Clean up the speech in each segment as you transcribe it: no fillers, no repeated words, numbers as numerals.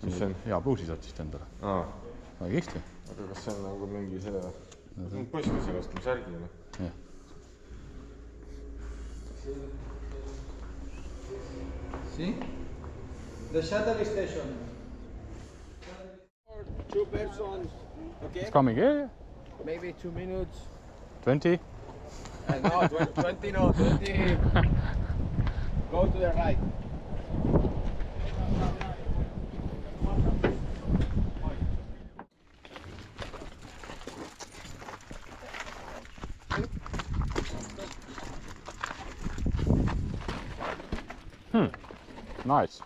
mis see on? Hea pluusi saad siis endale. Väga kihvti. Aga kas see on nagu mingi selle poiski sellest, mis särgil? Jah. See? The shuttle station. 2 persons. Okay. It's coming here. Maybe 2 minutes. 20. No, 20 no, 20. Go to the right. Nice.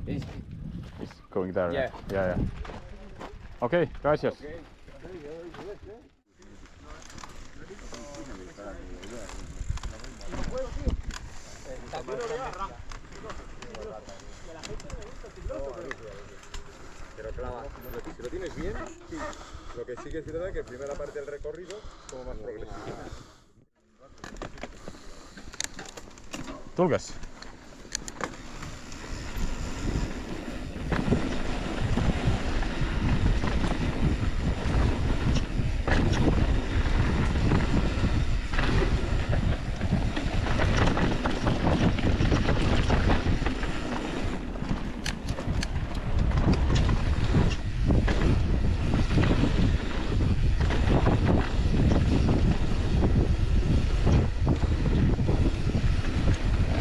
It's Going there. Yeah. Yeah. Okay, gracias. okay. Pero claro, si lo tienes bien, sí. Lo que sí que es verdad que primera parte del recorrido como más progresivo. Tulges.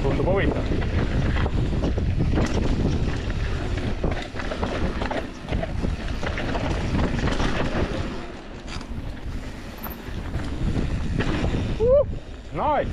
Tundub huvitav. Nice.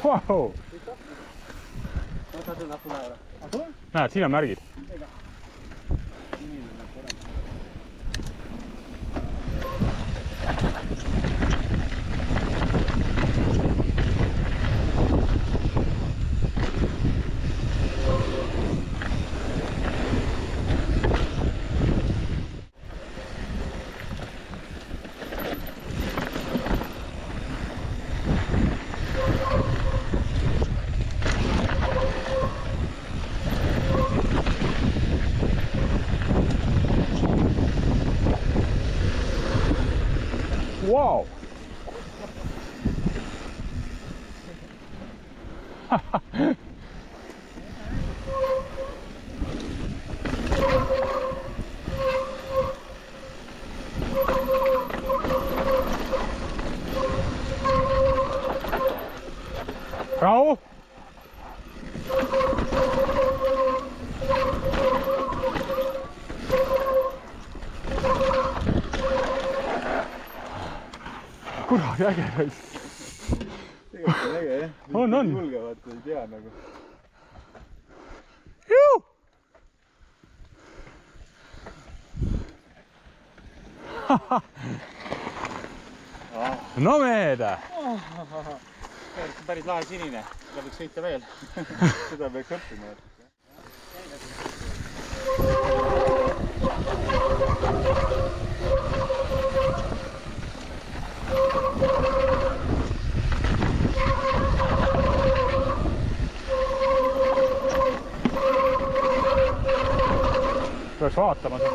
Wow. Näed, siin on märgid. Wow. Rahu. Kuradi äge raisk. Tegelikult on äge, jah. On. Julgevad, ei tea nagu. Juu! No meeda! Päris lahe sinine. Seda võiks sõita veel. Seda peaks õppima. Peaks vaatama seda.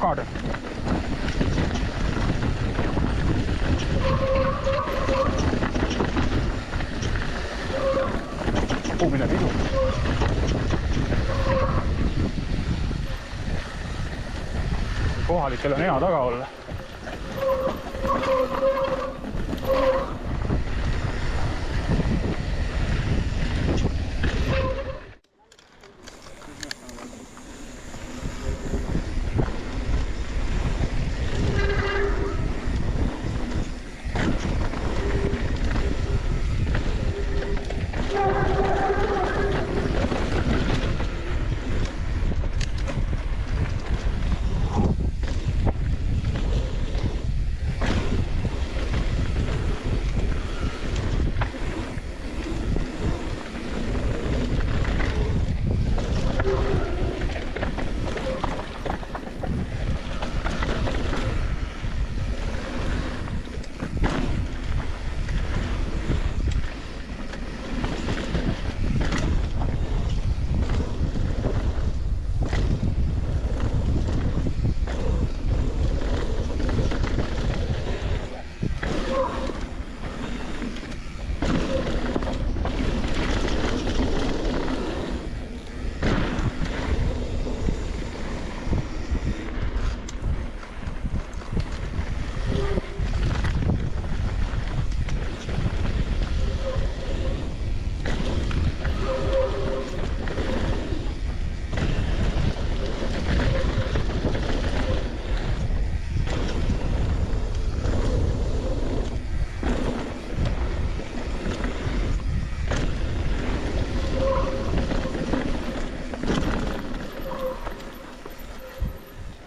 avocado. Mine pidu. Kohalikel on hea taga olla.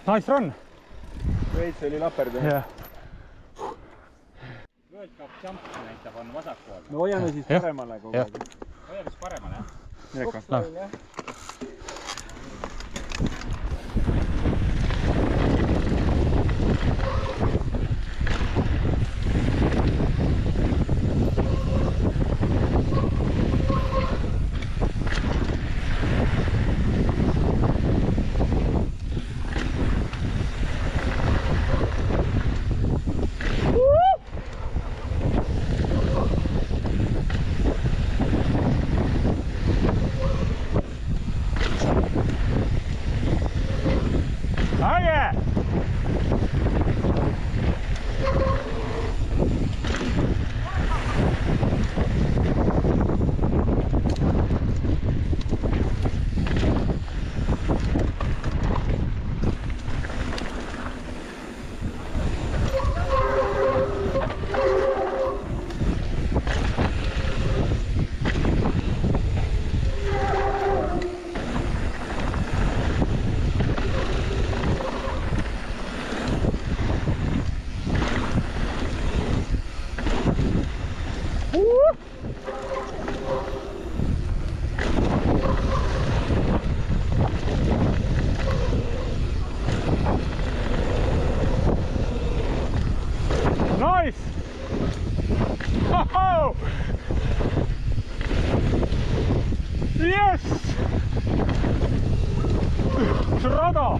Nice run! Veits oli laperd. Yeah. World Cup Champion näitab on vasakpool. Me hoiame siis paremale kogu aeg. Hoia siis paremale, jah? Mineka. Nice! Oh! Yes! See rada!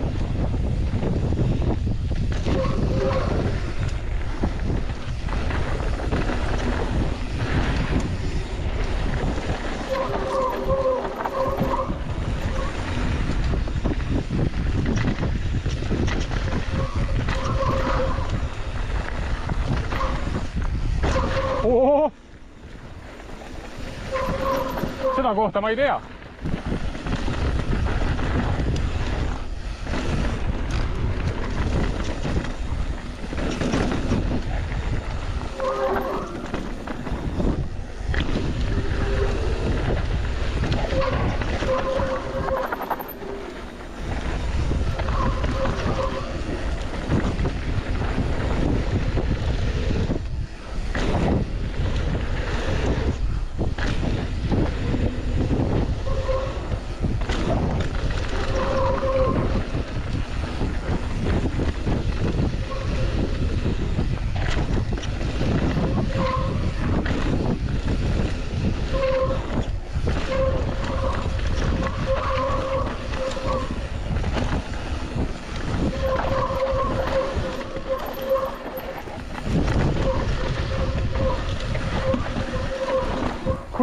Oh! Seda kohta ma ei tea.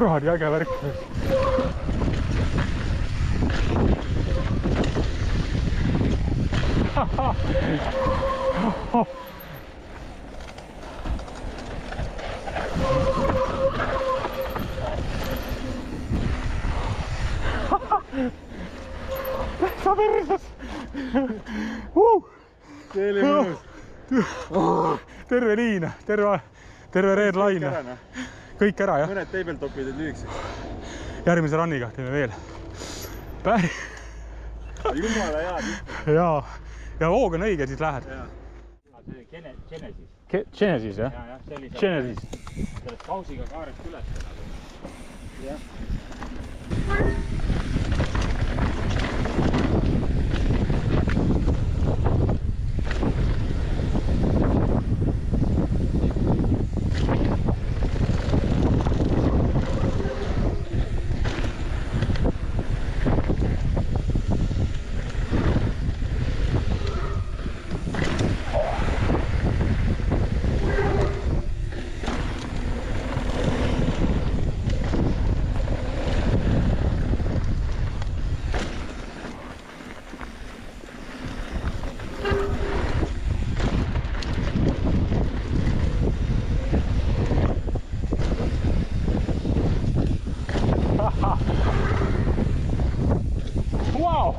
kuradi äge värk. Sa perses! See oli mõnus. Terve liin, terve red line. Kõik ära, jah. Mõned tabletopid on lühikeseks. Järgmise runniga teeme veel. Jumala hea. Ja hoog on õige, siis lähed. see oli Genesis. Genesis, jah? Ja, see oli Genesis. sellest kausiga kaarest üles. Jah. Wow!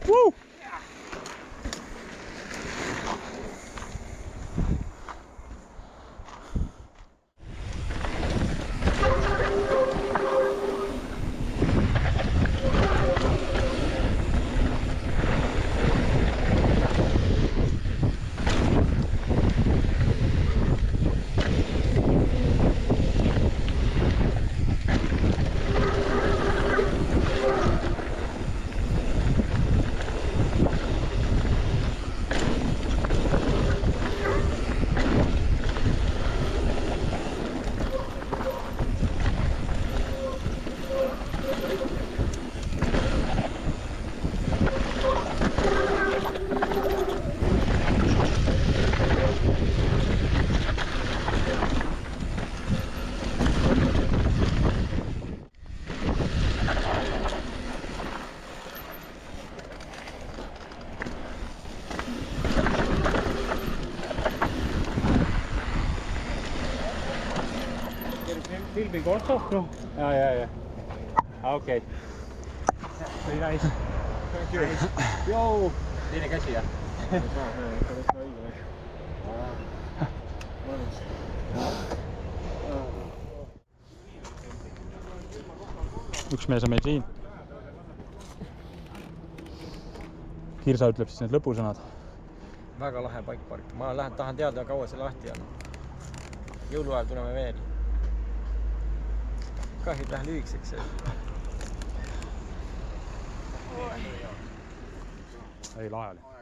Woo! Filming also? No. Yeah. Okay. Very nice. Thank you. Yo! Teine käsi, jah? Üks mees on meil siin. Kirsa ütleb siis need lõpusõnad. Väga lahe paikpark. Ma tahan teada, kaua see lahti on. Jõuluajal tuleme veel. Kahjud lähe lühikseks. Ei, lahe oli.